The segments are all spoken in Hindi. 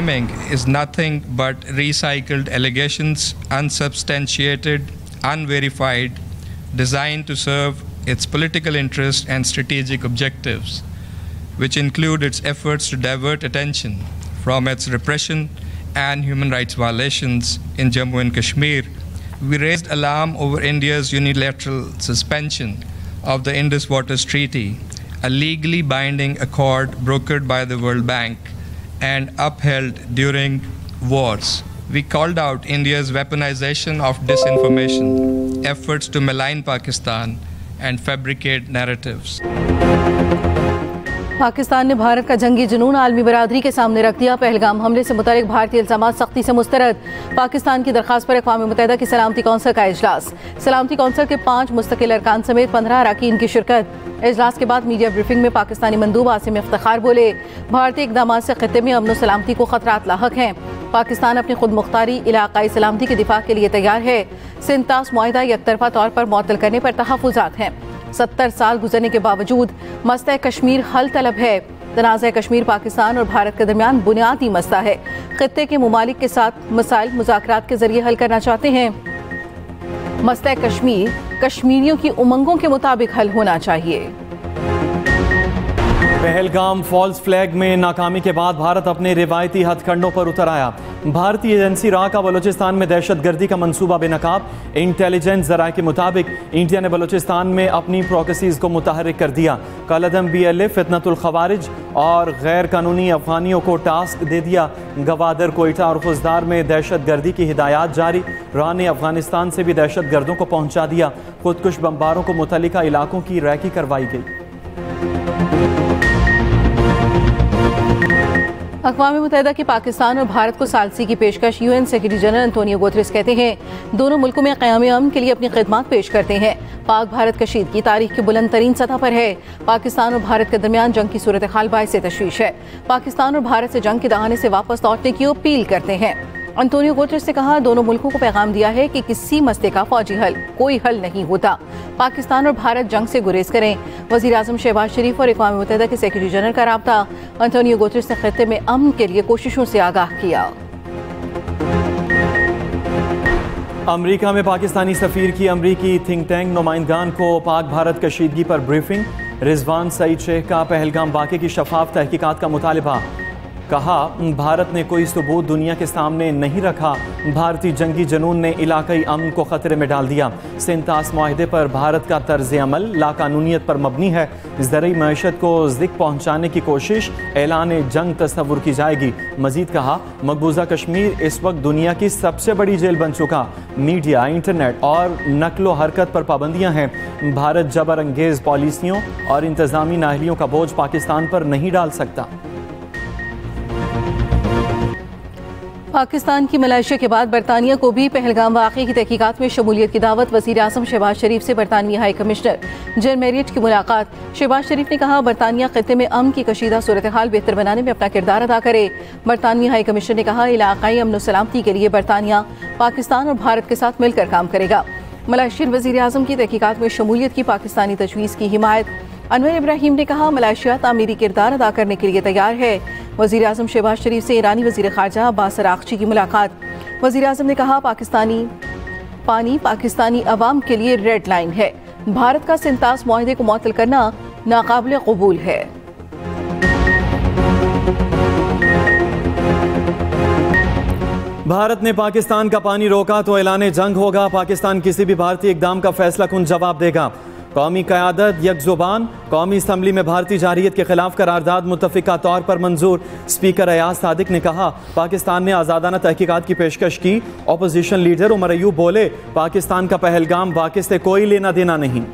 claiming is nothing but recycled allegations, unsubstantiated, unverified, designed to serve its political interests and strategic objectives, which include its efforts to divert attention from its repression and human rights violations in Jammu and Kashmir. We raised alarm over India's unilateral suspension of the Indus Waters Treaty, a legally binding accord brokered by the World Bank and upheld during wars. We called out India's weaponization of disinformation, efforts to malign Pakistan and fabricate narratives. Pakistan ने भारत का जंगी जुनून आलमी बरादरी के सामने रख दिया। पहलगाम हमले से मुतल्लिक भारतीय इल्ज़ामात सख्ती से मुस्तरद। पाकिस्तान की दरख्वास्त पर अक़वाम मुत्तहिदा की सलामती कौंसिल का इजलास। सलामती कौंसिल के 5 मुस्तकिल अरकान समेत 15 अरकान की शिरकत। इजलास के बाद मीडिया ब्रीफिंग में पाकिस्तानी मंदूब आसिम इफ्तिखार बोले, भारतीय इक़दाम से खित्ते में अमन व सलामती को खतरात लाहक हैं। पाकिस्तान अपनी खुद मुख्तारी इलाकाई सलामती के दिफा के लिए तैयार है। सिंतास मुआहिदा यकतरफा तौर पर मुअत्तल करने पर तहफ़्फ़ुज़ात हैं। 70 साल गुजरने के बावजूद मसला कश्मीर हल तलब है। तनाज़ा कश्मीर पाकिस्तान और भारत के दरमियान बुनियादी मसला है। खित्ते के ममालिक के साथ मसाइल मुज़ाकरात के जरिए हल करना चाहते हैं। मसला कश्मीर कश्मीरियों की उमंगों के मुताबिक हल होना चाहिए। पहलगाम फॉल्स फ्लैग में नाकामी के बाद भारत अपने रिवायती हथकंडों पर उतर आया। भारतीय एजेंसी रा का बलूचिस्तान में दहशतगर्दी का मंसूबा बेनकाब। इंटेलिजेंस ज़राए के मुताबिक इंडिया ने बलूचिस्तान में अपनी प्रोक्सीज को मुतहर्रिक कर दिया। कलदम BLA, फितनतुल खवारिज और गैर कानूनी अफगानियों को टास्क दे दिया। गवादर, कोयटा और खुजदार में दहशतगर्दी की हिदायत जारी। रा ने अफगानिस्तान से भी दहशतगर्दों को पहुँचा दिया। खुदकुश बमबारों को मुतल्लिका इलाकों की रैकी करवाई गई। अक़वाम मुत्तहिदा की पाकिस्तान और भारत को सालसी की पेशकश। UN secretary general Antonio Guterres कहते हैं, दोनों मुल्कों में क़याम अमन के लिए अपनी खिदमत पेश करते हैं। पाक भारत कशीदगी तारीख की बुलंद तरीन सतह पर है। पाकिस्तान और भारत के दरमियान जंग की सूरत हाल बाइस तशवीश है। पाकिस्तान और भारत से जंग के दहाने से वापस लौटने की अपील करते हैं। एंटोनियो गुतरेस ने कहा, दोनों मुल्कों को पैगाम दिया है कि किसी मसले का फौजी हल कोई हल नहीं होता। पाकिस्तान और भारत जंग से गुरेज करें। वज़ीर आज़म शहबाज शरीफ और अक़वाम मुत्तहिदा के सेक्रेटरी जनरल का राब्ता। एंटोनियो गुतरेस ने खित्ते में अमन के लिए कोशिशों से आगाह किया। अमरीका में पाकिस्तानी सफ़ीर की अमरीकी थिंक टैंक नुमाइंदगान को पाक भारत कशीदगी पर ब्रीफिंग। रिजवान सईद शेख का पहलगाम वाक़े की शफाफ तहकीकात का मुतालिबा। कहा, भारत ने कोई सबूत दुनिया के सामने नहीं रखा। भारतीय जंगी जुनून ने इलाकाई अमन को खतरे में डाल दिया। सिंतास मुआहिदे पर भारत का तर्ज अमल लाकानूनियत पर मबनी है। ज़रूरी मैशत को ज़िक पहुँचाने की कोशिश ऐलान जंग तस्वुर की जाएगी। मजीद कहा, मकबूजा कश्मीर इस वक्त दुनिया की सबसे बड़ी जेल बन चुका। मीडिया, इंटरनेट और नकलो हरकत पर पाबंदियाँ हैं। भारत जबर अंगेज़ पॉलिसियों और इंतज़ामी नाहलियों का बोझ पाकिस्तान पर नहीं डाल सकता। पाकिस्तान की मलेशिया के बाद बरतानिया को भी पहलगाम वाक़े की तहकीकात में शमूलियत की दावत। वज़ीर आज़म शहबाज शरीफ से बरतानवी हाई कमिश्नर जन मेरिट की मुलाकात। शहबाज शरीफ ने कहा, बरतानिया खित्ते में अमन की कशीदा सूरत हाल बेहतर बनाने में अपना किरदार अदा करे। बरतानवी हाई कमिश्नर ने कहा, इलाकाई अमन व सलामती के लिए बरतानिया पाकिस्तान और भारत के साथ मिलकर काम करेगा। मलेशियन वज़ीर आज़म की तहकीकात में शमूलियत की पाकिस्तानी तजवीज़ की हिमायत। अनवर इब्राहिम ने कहा, मलेशिया तामीरी किरदार अदा करने के लिए तैयार है। वज़ीर आज़म शहबाज शरीफ से ईरानी वज़ीर ख़ारजा अब्बास अराग़ची की मुलाकात। वज़ीर आज़म ने कहा, पानी पाकिस्तानी अवाम के लिए रेड लाइन है। भारत का सिंतास मुआहिदे को मुअत्तल करना नाकाबिल क़बूल है। भारत ने पाकिस्तान का पानी रोका तो ऐलान जंग होगा। पाकिस्तान किसी भी भारतीय इक़दाम का फैसला कुन जवाब देगा। कौमी क़यादत यकजुबान। कौमी असम्बली में भारतीय जारहियत के खिलाफ करारदाद मुत्तफ़िका तौर पर मंजूर। स्पीकर अयाज सादिक ने कहा, पाकिस्तान ने आज़ादाना तहकीकात की पेशकश की। अपोजिशन लीडर उमर अयूब बोले, पाकिस्तान का पहलगाम वाक़े से कोई लेना देना नहीं।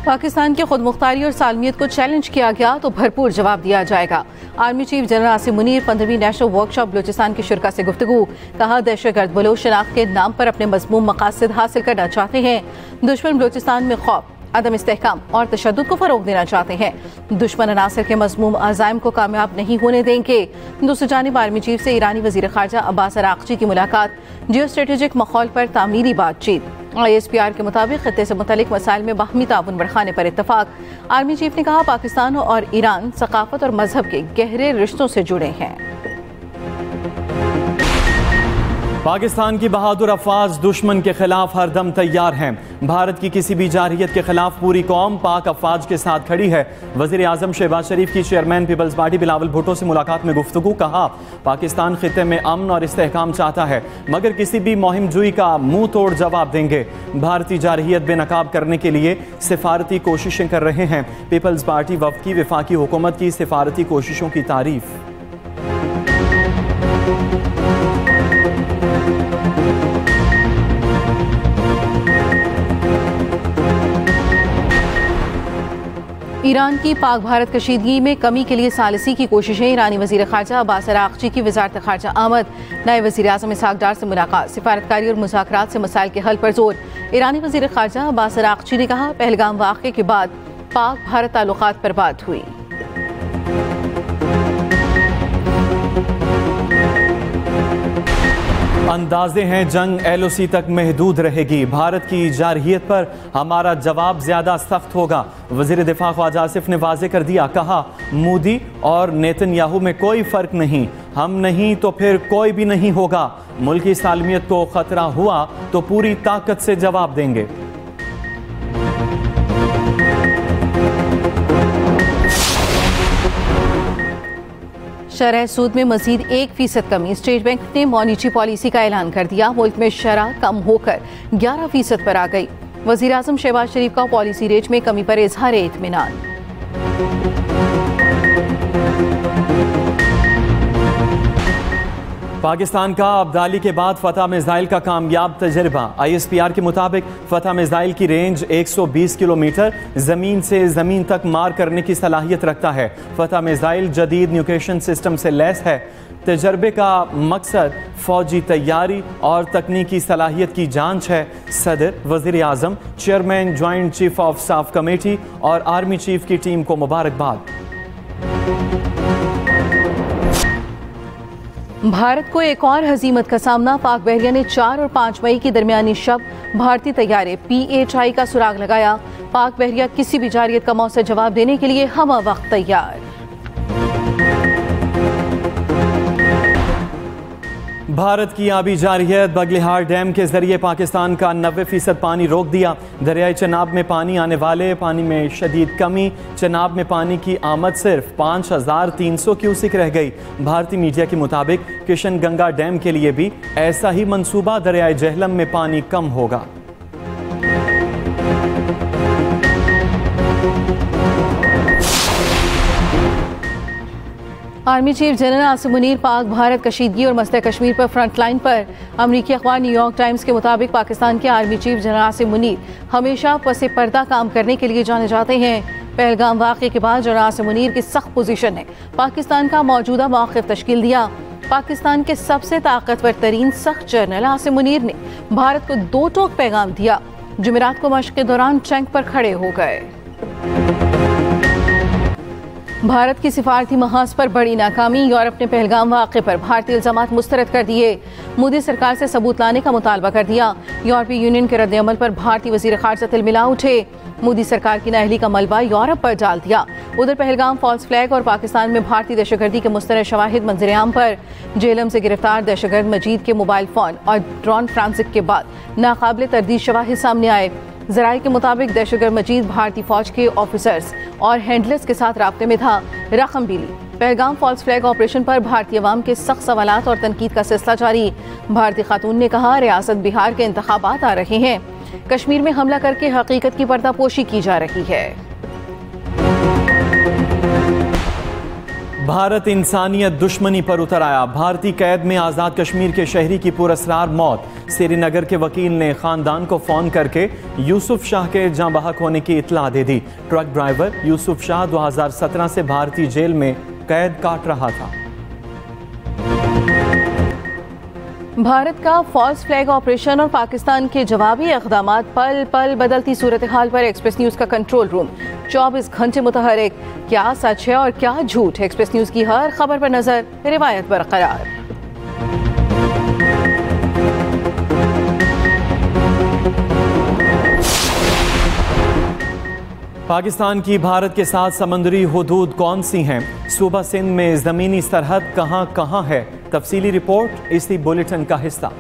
पाकिस्तान की खुदमुख्तारी और सालमियत को चैलेंज किया गया तो भरपूर जवाब दिया जाएगा। Army chief general Asim Munir 15वीं नेशनल वर्कशॉप बलूचिस्तान की शिरका से गुफ्तगू। कहा, दहशतगर्द बलोच शनाख्त के नाम पर अपने मज़मूम मकासद हासिल करना चाहते हैं। दुश्मन बलूचिस्तान में खौफ, अदम इस्तेहकाम और तशद्दुद को फरोग देना चाहते हैं। दुश्मन अनासर के मज़मूम अज़ाइम को कामयाब नहीं होने देंगे। दूसरी जानिब आर्मी चीफ से ईरानी वज़ीर ख़ारजा अब्बास अराग़ची की मुलाकात, जियो स्ट्रेटेजिक माहौल पर तामीरी बातचीत। ISPR के मुताबिक खत्ते से मुतल्लिक मसाइल में बाहमी ताउन बढ़ाने पर इत्तफाक। आर्मी चीफ ने कहा, पाकिस्तान और ईरान सकाफत और मजहब के गहरे रिश्तों से जुड़े हैं। पाकिस्तान की बहादुर अफवाज दुश्मन के खिलाफ हरदम तैयार हैं। भारत की किसी भी जारहियत के खिलाफ पूरी कौम पाक अफवाज के साथ खड़ी है। वज़ीर आज़म शहबाज शरीफ की chairman Peoples Party Bilawal Bhutto से मुलाकात में गुफ्तगू। कहा, पाकिस्तान खित्ते में अमन और इस्तेहकाम चाहता है, मगर किसी भी मुहिम जुई का मुंह तोड़ जवाब देंगे। भारतीय जारहियत बेनकाब करने के लिए सिफारती कोशिशें कर रहे हैं। पीपल्स पार्टी वफ़द की वफाकी हुकूमत की सिफारती कोशिशों की तारीफ। ईरान की पाक भारत कशीदगी में कमी के लिए सालिसी की कोशिशें। ईरानी वज़ीर ख़ारजा अब्बास अराग़ची की वज़ारत ख़ारजा आमद। नए वज़ीर आज़म इसहाक़ डार से मुलाकात, सिफारतकारी और मुज़ाकरात से मसाइल के हल पर जोर। ईरानी वज़ीर ख़ारजा अब्बास अराग़ची ने कहा, पहलगाम वाक़े के बाद पाक भारत ताल्लुक़ात पर बात हुई। अंदाजे हैं जंग LOC तक महदूद रहेगी। भारत की जारहियत पर हमारा जवाब ज्यादा सख्त होगा। वज़ीर दिफा ख्वाजा आसिफ ने वाज़े कर दिया। कहा, मोदी और नेतन्याहू में कोई फ़र्क नहीं, हम नहीं तो फिर कोई भी नहीं होगा। मुल्क की सालमियत को खतरा हुआ तो पूरी ताकत से जवाब देंगे। शरह सूद में मजीद 1% कमी। स्टेट बैंक ने मॉनिटरी पॉलिसी का ऐलान कर दिया। मुल्क में शरह कम होकर 11% पर आ गई। वज़ीर आज़म शहबाज शरीफ का पॉलिसी रेट में कमी पर इजहार इत्मीनान। पाकिस्तान का अब्दाली के बाद फतह मिसाइल का कामयाब तजर्बा। ISPR के मुताबिक फतह मिसाइल की रेंज 120 किलोमीटर ज़मीन से ज़मीन तक मार करने की सलाहियत रखता है। फतह मिसाइल जदीद न्यूकेशन सिस्टम से लैस है। तजर्बे का मकसद फौजी तैयारी और तकनीकी सलाहियत की जांच है। सदर, वज़ीर आज़म, chairman joint chief of staff committee और आर्मी चीफ की टीम को मुबारकबाद। भारत को एक और हजीमत का सामना। पाक बहरिया ने 4 और 5 मई की दरमियानी शब भारतीय तैयारे PHI का सुराग लगाया। पाक बहरिया किसी भी जारियत का मौसर जवाब देने के लिए हम वक्त तैयार। भारत की आबी जारहियत। बगलिहार डैम के जरिए पाकिस्तान का 90% पानी रोक दिया। दरियाई चनाब में पानी आने वाले पानी में शदीद कमी। चनाब में पानी की आमद सिर्फ 5300 क्यूसिक रह गई। भारतीय मीडिया के मुताबिक किशन गंगा डैम के लिए भी ऐसा ही मंसूबा। दरियाई जहलम में पानी कम होगा। Army chief general Asim Munir Pak Bharat कशीदगी और मसले कश्मीर पर फ्रंट लाइन पर। अमरीकी अखबार न्यूयॉर्क टाइम्स के मुताबिक पाकिस्तान के army chief general Asim Munir हमेशा पसे पर्दा काम करने के लिए जाने जाते हैं। पहलगाम वाक़े के बाद जनरल आसिम मुनीर की सख्त पोजीशन ने पाकिस्तान का मौजूदा मौक़िफ़ तश्कील दिया। पाकिस्तान के सबसे ताकतवर तरीन सख्त जनरल आसिम मुनीर ने भारत को 2 टोक पैगाम दिया। जुमेरात को मशक़ के दौरान टैंक पर खड़े हो गए। भारत की सिफारती महाज पर बड़ी नाकामी। यूरोप ने पहलगाम वाक़े पर भारतीय इल्ज़ामात मुस्तरद कर दिए। मोदी सरकार से सबूत लाने का मुतालबा कर दिया। यूरोपीय यूनियन के रद्द-ए-अमल पर भारतीय वज़ीर ख़ारजा तिलमिला उठे। मोदी सरकार की नाअहली का मलबा यूरोप पर डाल दिया। उधर पहलगाम फॉल्स फ्लैग और पाकिस्तान में भारतीय दहशतगर्दी के मुस्तरद शवाहिद मंजर-ए-आम पर। जेहलम से गिरफ्तार दहशतगर्द मजीद के मोबाइल फ़ोन और ड्रोन फ्रांसिक के बाद नाकाबिल तरदीद शवाहिद सामने आए। ज़राए के मुताबिक दहशतगर्द मजीद भारतीय फौज के ऑफिसर्स और हैंडलर्स के साथ राब्ते में था। रकम भी ली। पहलगाम फॉल्स फ्लैग ऑपरेशन पर भारतीय अवाम के सख्त सवालात और तनकीद का सिलसिला जारी। भारतीय खातून ने कहा, रियासत बिहार के इंतखाबात आ रहे हैं, कश्मीर में हमला करके हकीकत की पर्दापोशी की जा रही है। भारत इंसानियत दुश्मनी पर उतर आया। भारतीय कैद में आज़ाद कश्मीर के शहरी की पुरअसरार मौत। श्रीनगर के वकील ने खानदान को फ़ोन करके यूसुफ शाह के जाँ बहक होने की इत्तला दे दी। ट्रक ड्राइवर यूसुफ शाह 2017 से भारतीय जेल में कैद काट रहा था। भारत का फॉल्स फ्लैग ऑपरेशन और पाकिस्तान के जवाबी इक़दाम, पल पल बदलती सूरत हाल पर एक्सप्रेस न्यूज़ का कंट्रोल रूम 24 घंटे मुतहरिक। क्या सच है और क्या झूठ, एक्सप्रेस न्यूज़ की हर खबर पर नजर, रिवायत बरकरार। पाकिस्तान की भारत के साथ समंदरी हुदूद कौन सी हैं? सूबा सिंध में ज़मीनी सरहद कहां कहां है? तफसीली रिपोर्ट इसी बुलेटिन का हिस्सा।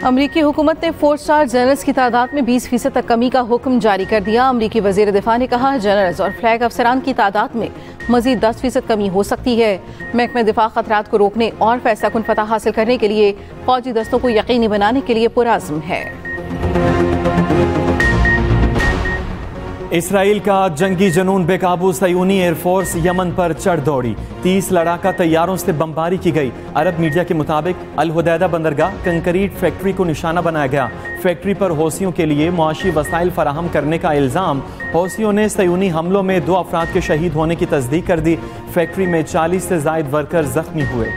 अमरीकी हुकूमत ने 4 स्टार जनरल्स की तादाद में 20% तक कमी का हुक्म जारी कर दिया। अमरीकी वजीर दिफा ने कहा, जनरल्स और फ्लैग अफसरान की तादाद में मजीद 10% कमी हो सकती है। महकमा दिफा खतरात को रोकने और फैसला कुन फतह हासिल करने के लिए फौजी दस्तों को यकीनी बनाने के लिए पुरअज़्म है। इसराइल का जंगी जनून बेकाबू, सयूनी एयरफोर्स यमन पर चढ़ दौड़ी। 30 लड़ाका तैयारों से बमबारी की गई। अरब मीडिया के मुताबिक अल हुदैदा बंदरगाह कंक्रीट फैक्ट्री को निशाना बनाया गया। फैक्ट्री पर हौसियों के लिए मुआशी वसाइल फराहम करने का इल्ज़ाम। हौसियों ने सयूनी हमलों में 2 अफराद के शहीद होने की तस्दीक कर दी। फैक्ट्री में 40 से ज़ायद वर्कर जख्मी हुए।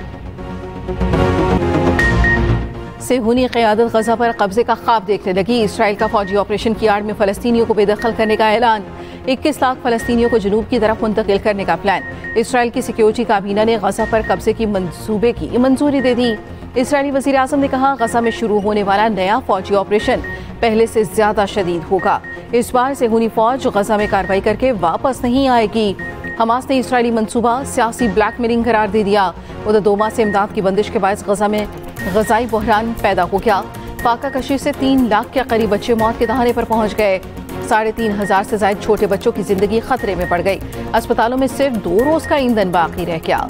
सेहूनी क़यादत गजा पर कब्जे का ख्वाब देखने लगी। इसराइल का फौजी ऑपरेशन की आड़ में फ़लस्तीनियों को बेदखल करने का ऐलान। 21 लाख फ़लस्तीनियों को जनूब की तरफ मुंतकिल करने का प्लान। इसराइल की सिक्योरिटी काबीना ने गजा पर कब्जे की मंसूबे की मंजूरी दे दी। इसराइली वज़ीर आज़म ने कहा, गजा में शुरू होने वाला नया फौजी ऑपरेशन पहले से ज़्यादा शदीद होगा। इस बार सेहूनी फौज गजा में कार्रवाई करके वापस नहीं आएगी। हमास ने इसराइली मंसूबा सियासी ब्लैकमेलिंग करार दे दिया। उधर 2 माह से इमदाद की बंदिश के बायस गजा में गजाई बहरान पैदा हो गया। फाका कशी से 3 लाख के करीब बच्चे मौत के दहाने पर पहुंच गए। 3,500 से ज्यादा छोटे बच्चों की जिंदगी खतरे में पड़ गई। अस्पतालों में सिर्फ 2 रोज का ईंधन बाकी रह गया।